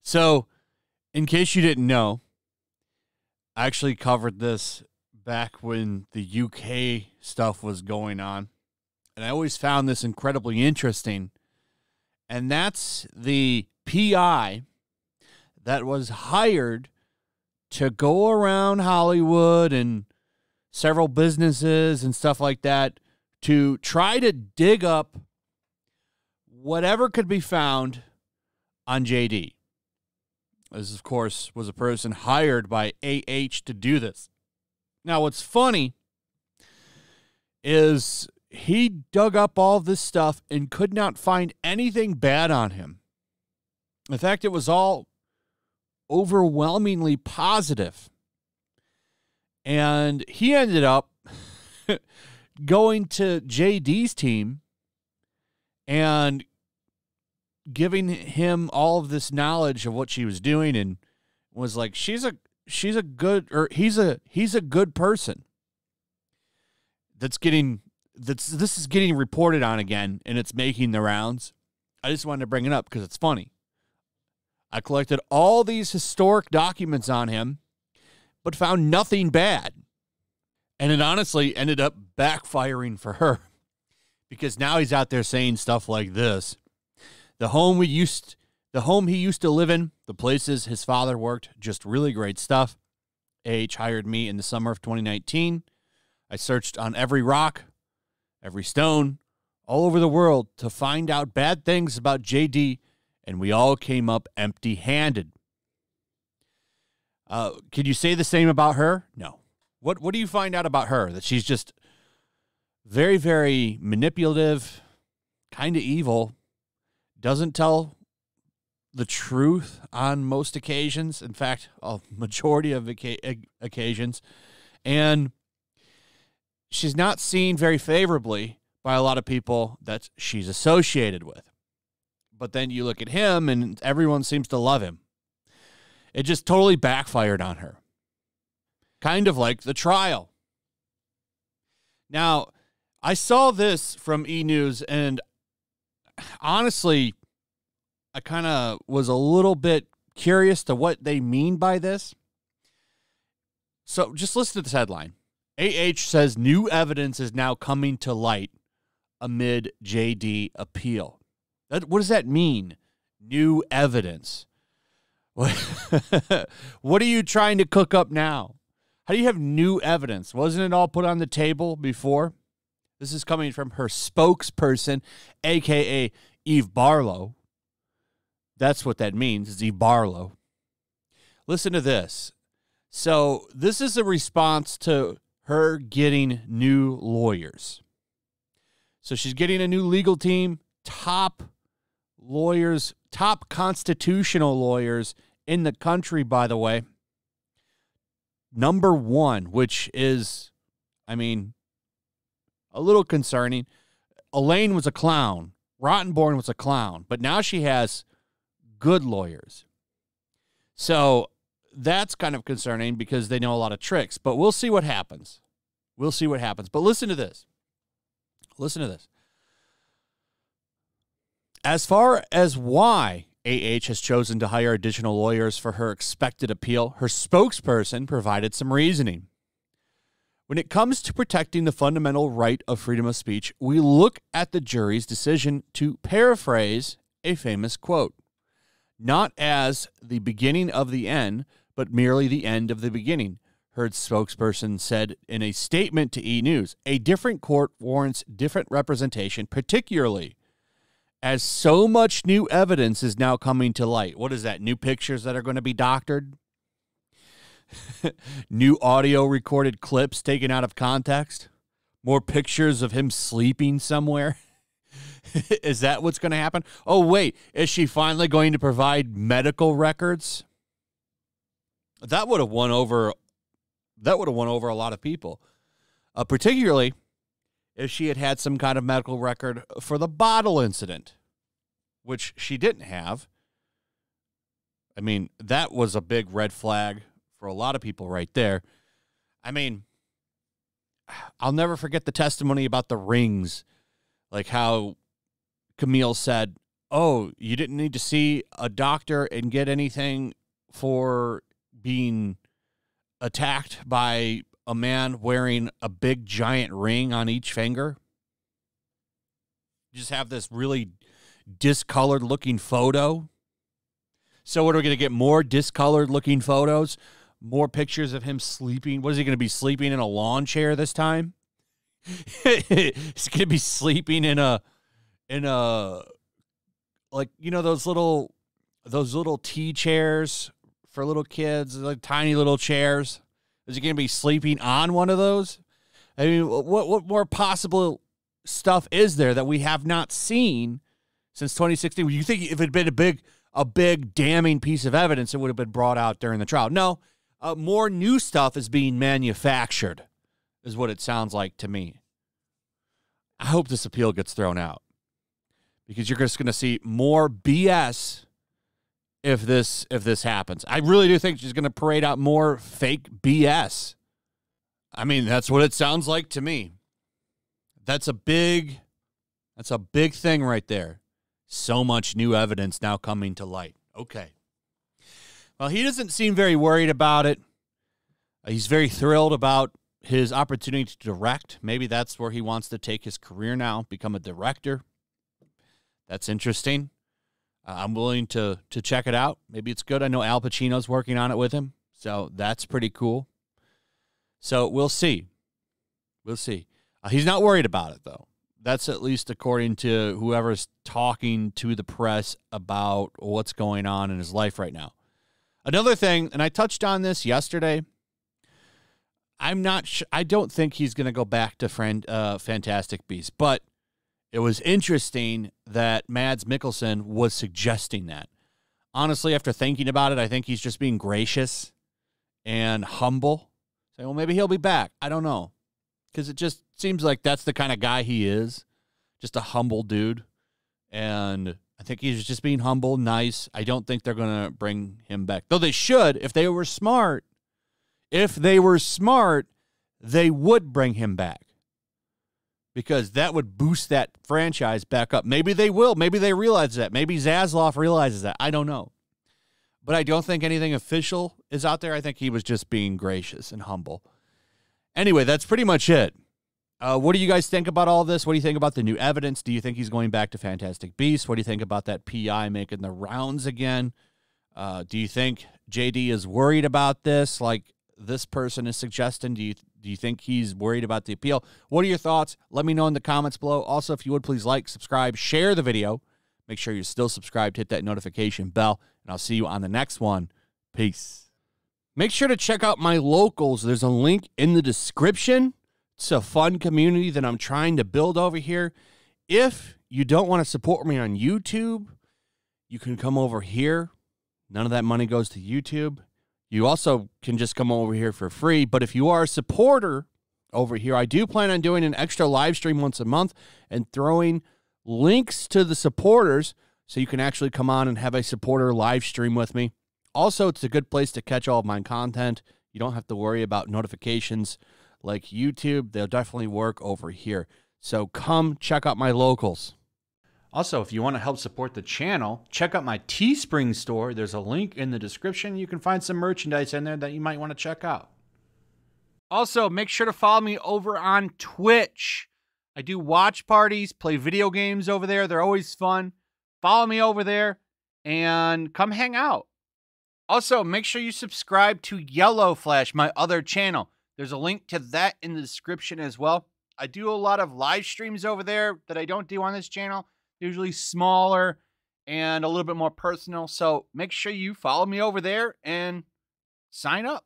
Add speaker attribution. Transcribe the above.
Speaker 1: So, in case you didn't know, I actually covered this back when the UK stuff was going on. And I always found this incredibly interesting. And that's the PI that was hired to go around Hollywood and several businesses and stuff like that to try to dig up whatever could be found on JD. This, of course, was a person hired by AH to do this. Now, what's funny is he dug up all of this stuff and could not find anything bad on him. In fact, it was all overwhelmingly positive. And he ended up going to JD's team and giving him all of this knowledge of what she was doing, and was like, he's a good person. This is getting reported on again, and it's making the rounds. I just wanted to bring it up because it's funny. I collected all these historic documents on him, but found nothing bad. And it honestly ended up backfiring for her, because now he's out there saying stuff like this. The home he used to live in, the places his father worked, just really great stuff. AH hired me in the summer of 2019. I searched on every rock, every stone, all over the world to find out bad things about JD, and we all came up empty-handed. Could you say the same about her? No. What do you find out about her? That she's just very, very manipulative, kind of evil, doesn't tell the truth on most occasions. In fact, a majority of occasions. And she's not seen very favorably by a lot of people that she's associated with. But then you look at him and everyone seems to love him. It just totally backfired on her. Kind of like the trial. Now, I saw this from E! News, and honestly, I kind of was a little bit curious to what they mean by this. So just listen to this headline. AH says new evidence is now coming to light amid JD appeal. What does that mean? New evidence. What are you trying to cook up now? How do you have new evidence? Wasn't it all put on the table before? This is coming from her spokesperson, a.k.a. Eve Barlow. That's what that means, is Eve Barlow. Listen to this. So this is a response to her getting new lawyers. So she's getting a new legal team, top lawyers, top constitutional lawyers in the country, by the way. Number one, which is, a little concerning. Elaine was a clown. Rottenborn was a clown. But now she has good lawyers. So that's kind of concerning because they know a lot of tricks. But we'll see what happens. We'll see what happens. But listen to this. Listen to this. As far as why AH has chosen to hire additional lawyers for her expected appeal, her spokesperson provided some reasoning. When it comes to protecting the fundamental right of freedom of speech, we look at the jury's decision to paraphrase a famous quote, not as the beginning of the end, but merely the end of the beginning, her spokesperson said in a statement to E! News. A different court warrants different representation, particularly as so much new evidence is now coming to light. What is that? New pictures that are going to be doctored? New audio recorded clips taken out of context? More pictures of him sleeping somewhere? Is that what's going to happen? Oh, wait. Is she finally going to provide medical records? That would have won over a lot of people. Particularly if she had had some kind of medical record for the bottle incident, which she didn't have. That was a big red flag for a lot of people right there. I'll never forget the testimony about the rings, like how Camille said, oh, you didn't need to see a doctor and get anything for being attacked by a man wearing a big giant ring on each finger? You just have this really discolored looking photo. So what, are we going to get more discolored looking photos? More pictures of him sleeping? What is he going to be sleeping in a lawn chair this time? He's going to be sleeping in a like, you know, those little tea chairs for little kids, like tiny little chairs. Is he going to be sleeping on one of those? I mean, what more possible stuff is there that we have not seen since 2016? You think if it had been a big damning piece of evidence, it would have been brought out during the trial? No, more new stuff is being manufactured, is what it sounds like to me. I hope this appeal gets thrown out, because you're just going to see more BS if this happens. I really do think she's going to parade out more fake BS. I mean, that's what it sounds like to me. That's a big thing right there. So much new evidence now coming to light. Okay. Well, he doesn't seem very worried about it. He's very thrilled about his opportunity to direct. Maybe that's where he wants to take his career now, become a director. That's interesting. I'm willing to check it out. Maybe it's good. I know Al Pacino's working on it with him, so that's pretty cool. So we'll see. We'll see. He's not worried about it, though. That's at least according to whoever's talking to the press about what's going on in his life right now. Another thing, and I touched on this yesterday, I don't think he's going to go back to Fantastic Beasts, but it was interesting that Mads Mikkelsen was suggesting that. Honestly, after thinking about it, I think he's just being gracious and humble. Saying, well, maybe he'll be back. I don't know. Because it just seems like that's the kind of guy he is. Just a humble dude. And I think he's just being humble, nice. I don't think they're going to bring him back. Though they should, if they were smart. If they were smart, they would bring him back. Because that would boost that franchise back up. Maybe they will. Maybe they realize that. Maybe Zaslav realizes that. I don't know. But I don't think anything official is out there. I think he was just being gracious and humble. Anyway, that's pretty much it. What do you guys think about all this? What do you think about the new evidence? Do you think he's going back to Fantastic Beasts? What do you think about that PI making the rounds again? Do you think JD is worried about this, like this person is suggesting? Do you think he's worried about the appeal? What are your thoughts? Let me know in the comments below. Also, if you would, please like, subscribe, share the video. Make sure you're still subscribed. Hit that notification bell, and I'll see you on the next one. Peace. Make sure to check out my locals. There's a link in the description. It's a fun community that I'm trying to build over here. If you don't want to support me on YouTube, you can come over here. None of that money goes to YouTube. You also can just come over here for free. But if you are a supporter over here, I do plan on doing an extra live stream once a month and throwing links to the supporters so you can actually come on and have a supporter live stream with me. Also, it's a good place to catch all of my content. You don't have to worry about notifications like YouTube. They'll definitely work over here. So come check out my locals. Also, if you want to help support the channel, check out my Teespring store. There's a link in the description. You can find some merchandise in there that you might want to check out. Also, make sure to follow me over on Twitch. I do watch parties, play video games over there. They're always fun. Follow me over there and come hang out. Also, make sure you subscribe to YellowFlash, my other channel. There's a link to that in the description as well. I do a lot of live streams over there that I don't do on this channel. Usually smaller and a little bit more personal. So make sure you follow me over there and sign up.